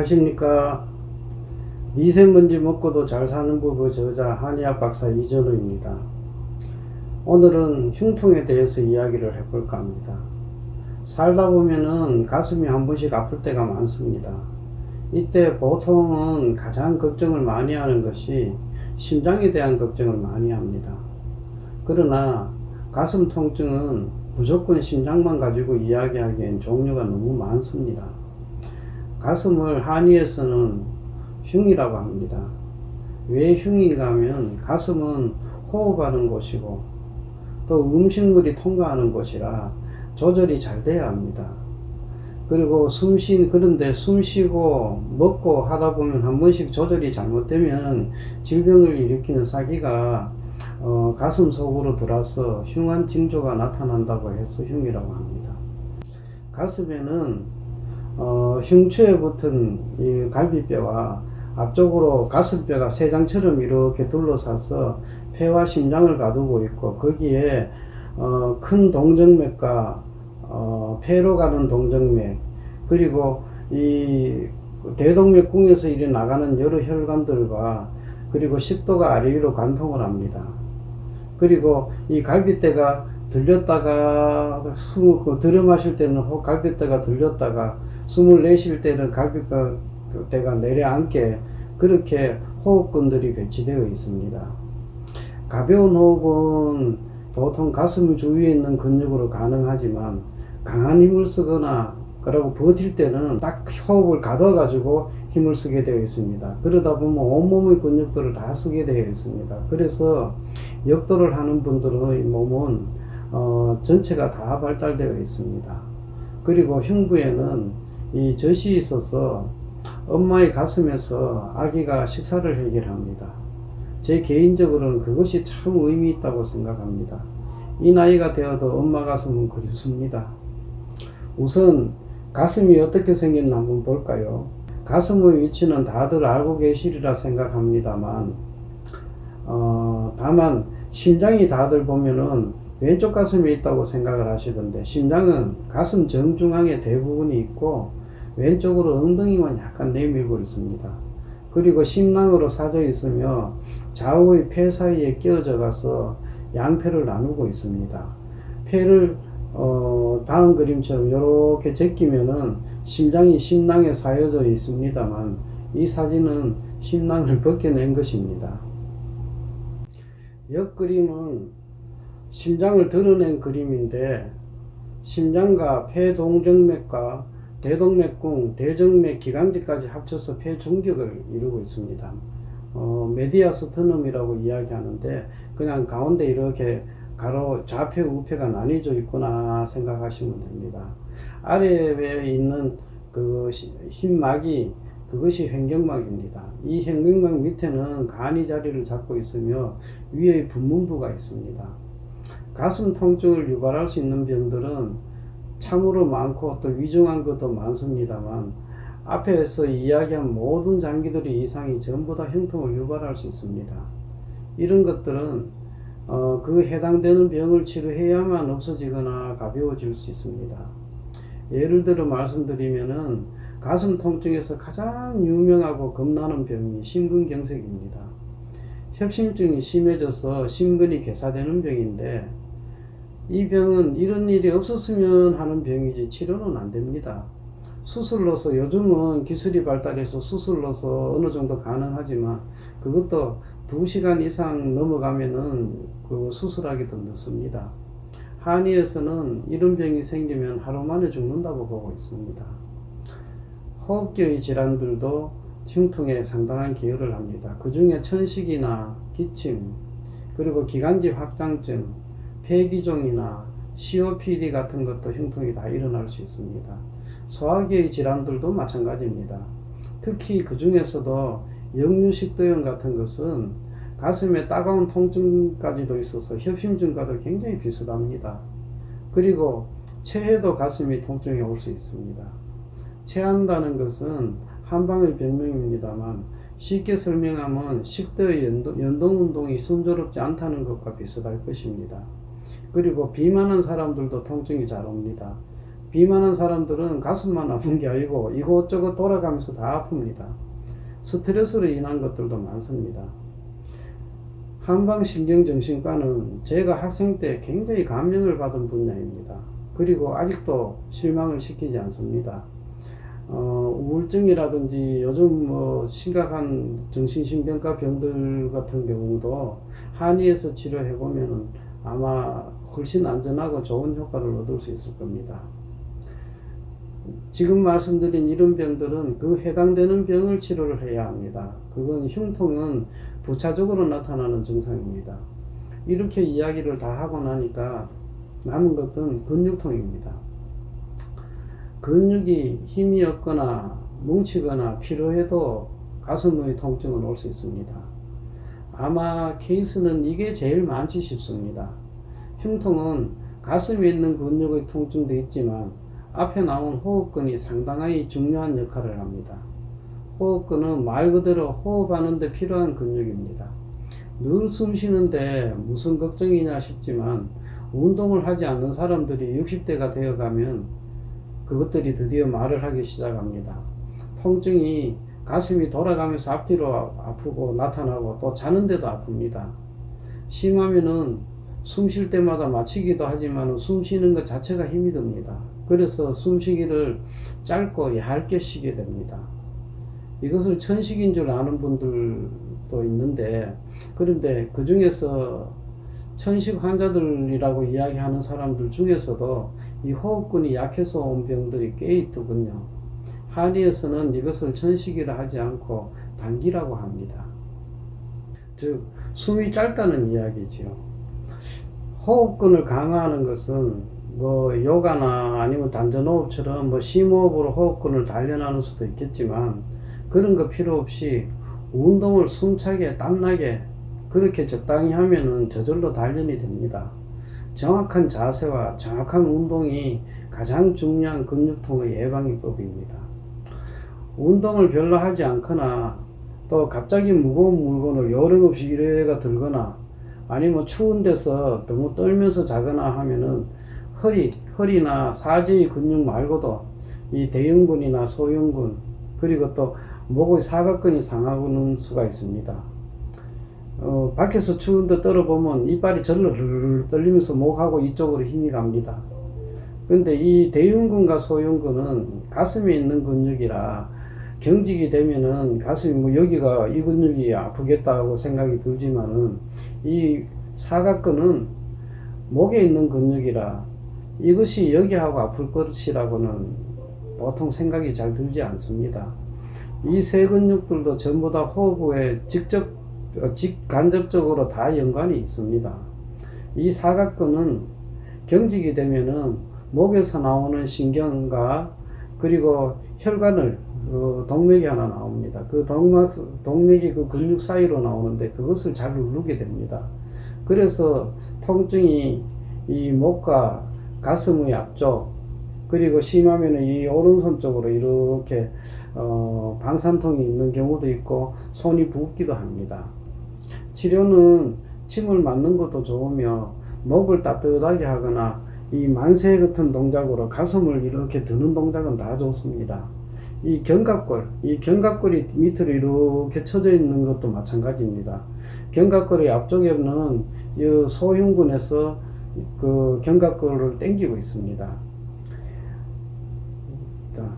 안녕하십니까. 미세먼지 먹고도 잘 사는 법의 저자 한의학 박사 이전우입니다. 오늘은 흉통에 대해서 이야기를 해볼까 합니다. 살다 보면은 가슴이 한 번씩 아플 때가 많습니다. 이때 보통은 가장 걱정을 많이 하는 것이 심장에 대한 걱정을 많이 합니다. 그러나 가슴 통증은 무조건 심장만 가지고 이야기하기엔 종류가 너무 많습니다. 가슴을 한의에서는 흉이라고 합니다. 왜 흉인가 하면 가슴은 호흡하는 곳이고 또 음식물이 통과하는 곳이라 조절이 잘 돼야 합니다. 그리고 그런데 숨 쉬고 먹고 하다 보면 한 번씩 조절이 잘못되면 질병을 일으키는 싹이가 가슴 속으로 들어와서 흉한 징조가 나타난다고 해서 흉이라고 합니다. 가슴에는 흉추에 붙은 이 갈비뼈와 앞쪽으로 가슴뼈가 세장처럼 이렇게 둘러싸서 폐와 심장을 가두고 있고, 거기에 큰 동정맥과 폐로 가는 동정맥, 그리고 이 대동맥궁에서 이리 나가는 여러 혈관들과 그리고 식도가 아래 위로 관통을 합니다. 그리고 이 갈비뼈가 들렸다가 숨을 들여 마실 때는 갈비뼈가 들렸다가 숨을 내쉴 때는 갈비뼈가 내려앉게, 그렇게 호흡근들이 배치되어 있습니다. 가벼운 호흡은 보통 가슴 주위에 있는 근육으로 가능하지만 강한 힘을 쓰거나 그러고 버틸 때는 딱 호흡을 가둬 가지고 힘을 쓰게 되어 있습니다. 그러다 보면 온몸의 근육들을 다 쓰게 되어 있습니다. 그래서 역도를 하는 분들의 몸은 전체가 다 발달되어 있습니다. 그리고 흉부에는 이 젖이 있어서 엄마의 가슴에서 아기가 식사를 해결합니다. 제 개인적으로는 그것이 참 의미 있다고 생각합니다. 이 나이가 되어도 엄마 가슴은 그립습니다. 우선 가슴이 어떻게 생겼나 한번 볼까요? 가슴의 위치는 다들 알고 계시리라 생각합니다만, 다만 심장이 다들 보면은 왼쪽 가슴에 있다고 생각을 하시던데, 심장은 가슴 정중앙에 대부분이 있고 왼쪽으로 엉덩이만 약간 내밀고 있습니다. 그리고 심낭으로 사져 있으며 좌우의 폐 사이에 끼어져 가서 양폐를 나누고 있습니다. 폐를 다음 그림처럼 이렇게 제끼면은 심장이 심낭에 쌓여져 있습니다만, 이 사진은 심낭을 벗겨낸 것입니다. 옆 그림은 심장을 드러낸 그림인데, 심장과 폐동정맥과 대동맥궁, 대정맥, 기관지까지 합쳐서 폐중격을 이루고 있습니다. 메디아스터넘이라고 이야기하는데, 그냥 가운데 이렇게 가로 좌폐 우폐가 나뉘어져 있구나 생각하시면 됩니다. 아래에 있는 그 흰막이, 그것이 횡격막입니다. 이 횡격막 밑에는 간이 자리를 잡고 있으며 위에 분문부가 있습니다. 가슴 통증을 유발할 수 있는 병들은 참으로 많고 또 위중한 것도 많습니다만, 앞에서 이야기한 모든 장기들의 이상이 전부 다 흉통을 유발할 수 있습니다. 이런 것들은 그 해당되는 병을 치료해야만 없어지거나 가벼워질 수 있습니다. 예를 들어 말씀드리면은 가슴 통증에서 가장 유명하고 겁나는 병이 심근경색입니다. 협심증이 심해져서 심근이 괴사되는 병인데, 이 병은 이런 일이 없었으면 하는 병이지 치료는 안 됩니다. 수술로서, 요즘은 기술이 발달해서 수술로서 어느 정도 가능하지만 그것도 2시간 이상 넘어가면은 그 수술하기도 늦습니다. 한의에서는 이런 병이 생기면 하루 만에 죽는다고 보고 있습니다. 호흡기의 질환들도 흉통에 상당한 기여를 합니다. 그 중에 천식이나 기침, 그리고 기관지 확장증, 폐기종이나 COPD 같은 것도 흉통이 다 일어날 수 있습니다. 소화기의 질환들도 마찬가지입니다. 특히 그 중에서도 역류식도염 같은 것은 가슴에 따가운 통증까지도 있어서 협심증과도 굉장히 비슷합니다. 그리고 체해도 가슴이 통증이 올 수 있습니다. 체한다는 것은 한방의 병명입니다만, 쉽게 설명하면 식도의 연동운동이 순조롭지 않다는 것과 비슷할 것입니다. 그리고 비만한 사람들도 통증이 잘 옵니다. 비만한 사람들은 가슴만 아픈 게 아니고 이곳저곳 돌아가면서 다 아픕니다. 스트레스로 인한 것들도 많습니다. 한방신경정신과는 제가 학생 때 굉장히 감명을 받은 분야입니다. 그리고 아직도 실망을 시키지 않습니다. 우울증이라든지 요즘 심각한 정신신경과 병들 같은 경우도 한의에서 치료해보면 아마 훨씬 안전하고 좋은 효과를 얻을 수 있을 겁니다. 지금 말씀드린 이런 병들은 그 해당되는 병을 치료를 해야 합니다. 그건 흉통은 부차적으로 나타나는 증상입니다. 이렇게 이야기를 다 하고 나니까 남은 것은 근육통입니다. 근육이 힘이 없거나 뭉치거나 피로해도 가슴의 통증은 올 수 있습니다. 아마 케이스는 이게 제일 많지 싶습니다. 흉통은 가슴에 있는 근육의 통증도 있지만 앞에 나온 호흡근이 상당히 중요한 역할을 합니다. 호흡근은 말 그대로 호흡하는 데 필요한 근육입니다. 늘 숨 쉬는데 무슨 걱정이냐 싶지만 운동을 하지 않는 사람들이 60대가 되어가면 그것들이 드디어 말을 하기 시작합니다. 통증이 가슴이 돌아가면서 앞뒤로 아프고 나타나고 또 자는데도 아픕니다. 심하면은 숨 쉴 때마다 마치기도 하지만 숨 쉬는 것 자체가 힘이 듭니다. 그래서 숨쉬기를 짧고 얇게 쉬게 됩니다. 이것을 천식인 줄 아는 분들도 있는데, 그런데 그 중에서 천식 환자들이라고 이야기하는 사람들 중에서도 이 호흡근이 약해서 온 병들이 꽤 있더군요. 한의에서는 이것을 천식이라 하지 않고 단기라고 합니다. 즉 숨이 짧다는 이야기지요. 호흡근을 강화하는 것은 요가나 아니면 단전호흡처럼 심호흡으로 호흡근을 단련하는 수도 있겠지만 그런 거 필요 없이 운동을 숨차게 땀나게 그렇게 적당히 하면은 저절로 단련이 됩니다. 정확한 자세와 정확한 운동이 가장 중요한 근육통의 예방법입니다. 운동을 별로 하지 않거나 또 갑자기 무거운 물건을 요령없이 이래가 들거나 아니면 추운 데서 너무 떨면서 자거나 하면은 허리나 사지의 근육 말고도 이 대흉근이나 소흉근 그리고 또 목의 사각근이 상하는 수가 있습니다. 밖에서 추운데 떨어보면 이빨이 절로 떨리면서 목하고 이쪽으로 힘이 갑니다. 근데 이 대흉근과 소흉근은 가슴에 있는 근육이라 경직이 되면은 가슴이 여기가 이 근육이 아프겠다고 생각이 들지만은 이 사각근은 목에 있는 근육이라 이것이 여기하고 아플 것이라고는 보통 생각이 잘 들지 않습니다. 이 세 근육들도 전부 다 호흡에 직간접적으로 다 연관이 있습니다. 이 사각근은 경직이 되면은 목에서 나오는 신경과 그리고 혈관을 동맥이 하나 나옵니다. 그 동맥이 그 근육 사이로 나오는데 그것을 잘 누르게 됩니다. 그래서 통증이 이 목과 가슴의 앞쪽 그리고 심하면 이 오른손 쪽으로 이렇게 방산통이 있는 경우도 있고 손이 붓기도 합니다. 치료는 침을 맞는 것도 좋으며 목을 따뜻하게 하거나 이 만세 같은 동작으로 가슴을 이렇게 드는 동작은 다 좋습니다. 이 견갑골이 밑으로 이렇게 쳐져 있는 것도 마찬가지입니다. 견갑골의 앞쪽에는 이 소흉근에서 그 견갑골을 당기고 있습니다.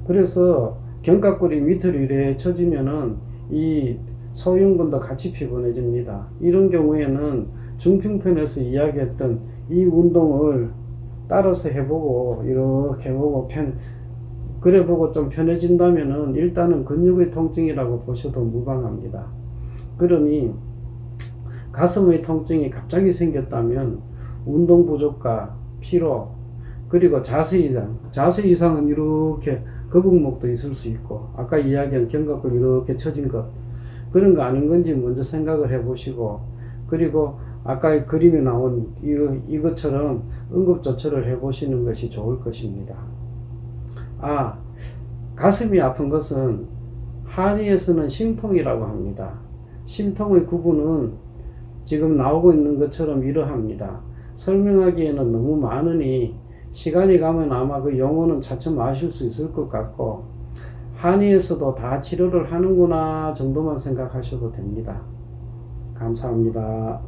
그래서 견갑골이 밑으로 이렇게 쳐지면은 이 소흉근도 같이 피곤해집니다. 이런 경우에는 중평편에서 이야기했던 이 운동을 따라서 해보고 이렇게 해보고 그래 보고 좀 편해진다면은 일단은 근육의 통증이라고 보셔도 무방합니다. 그러니 가슴의 통증이 갑자기 생겼다면 운동 부족과 피로 그리고 자세 이상은 이렇게 거북목도 있을 수 있고 아까 이야기한 견갑골 이렇게 처진 것 그런 거 아닌 건지 먼저 생각을 해 보시고 그리고 아까 그림에 나온 이것처럼 응급조처를 해 보시는 것이 좋을 것입니다. 가슴이 아픈 것은 한의에서는 심통이라고 합니다. 심통의 구분은 지금 나오고 있는 것처럼 이러합니다. 설명하기에는 너무 많으니 시간이 가면 아마 그 용어는 차츰 아실 수 있을 것 같고, 한의에서도 다 치료를 하는구나 정도만 생각하셔도 됩니다. 감사합니다.